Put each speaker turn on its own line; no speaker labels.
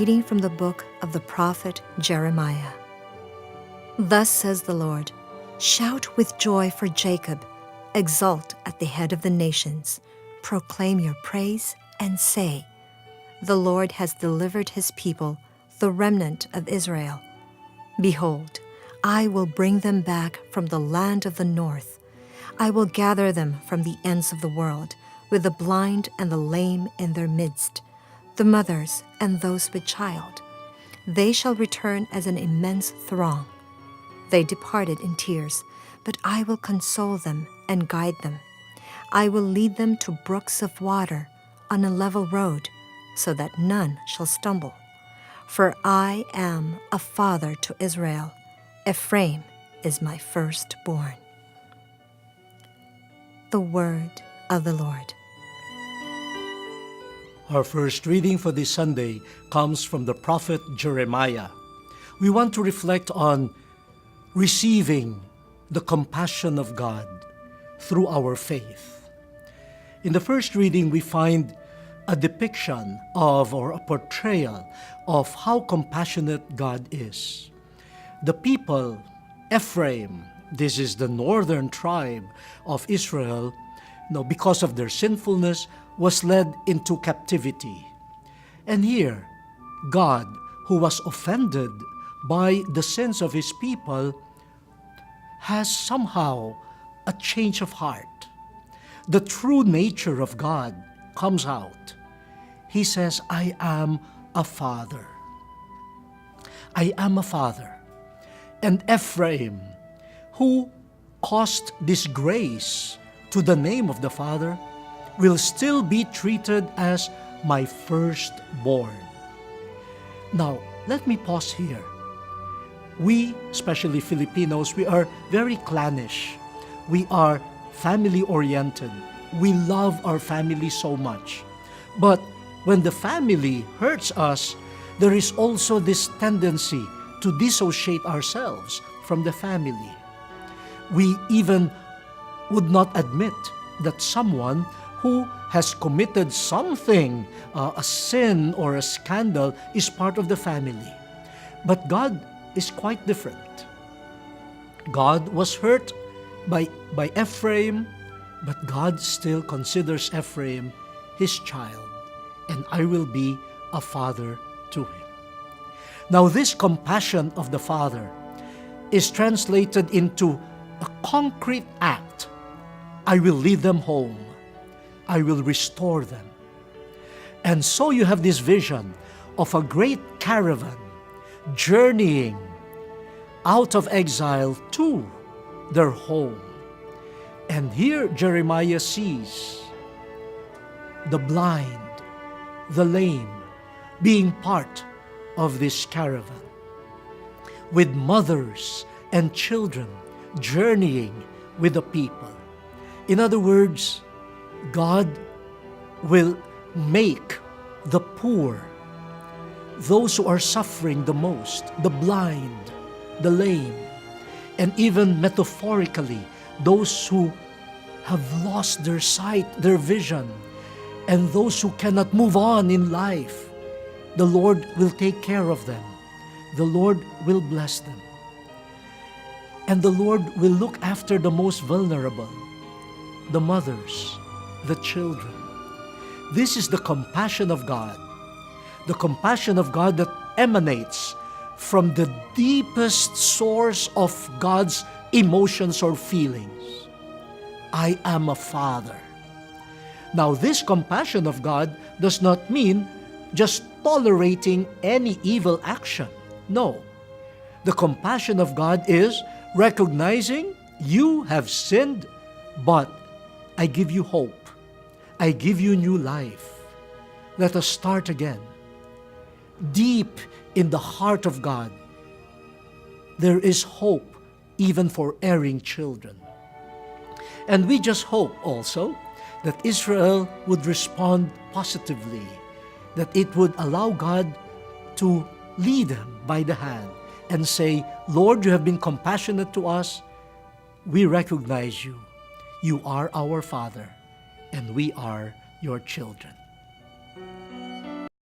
reading from the book of the prophet Jeremiah. Thus says the Lord, shout with joy for Jacob, exult at the head of the nations, proclaim your praise and say, the Lord has delivered his people, the remnant of Israel. Behold, I will bring them back from the land of the north. I will gather them from the ends of the world, with the blind and the lame in their midst, the mothers and those with child. They shall return as an immense throng. They departed in tears, but I will console them and guide them. I will lead them to brooks of water on a level road, so that none shall stumble. For I am a father to Israel. Ephraim is my firstborn. The word of the Lord.
Our first reading for this Sunday comes from the prophet Jeremiah. We want to reflect on receiving the compassion of God through our faith. In the first reading, we find a depiction of, or a portrayal of, how compassionate God is. The people, Ephraim, this is the northern tribe of Israel, because of their sinfulness, was led into captivity. And here, God, who was offended by the sins of his people, has somehow a change of heart. The true nature of God comes out. He says, I am a father. I am a father. And Ephraim, who caused disgrace to the name of the Father, will still be treated as my firstborn. Now, let me pause here. We, especially Filipinos, we are very clannish. We are family-oriented. We love our family so much. But when the family hurts us, there is also this tendency to dissociate ourselves from the family. We even would not admit that someone who has committed something, a sin or a scandal, is part of the family. But God is quite different. God was hurt by Ephraim, but God still considers Ephraim his child, and I will be a father to him. Now, this compassion of the Father is translated into a concrete act. I will lead them home. I will restore them. And so you have this vision of a great caravan journeying out of exile to their home. And here Jeremiah sees the blind, the lame, being part of this caravan, with mothers and children journeying with the people. In other words, God will make the poor, those who are suffering the most, the blind, the lame, and even metaphorically, those who have lost their sight, their vision, and those who cannot move on in life, the Lord will take care of them. The Lord will bless them. And the Lord will look after the most vulnerable, the mothers, the children. This is the compassion of God. The compassion of God that emanates from the deepest source of God's emotions or feelings. I am a father. Now, this compassion of God does not mean just tolerating any evil action. No. The compassion of God is recognizing you have sinned, but I give you hope. I give you new life. Let us start again. Deep in the heart of God, there is hope even for erring children. And we just hope also that Israel would respond positively, that it would allow God to lead them by the hand and say, Lord, you have been compassionate to us. We recognize you. You are our Father, and we are your children.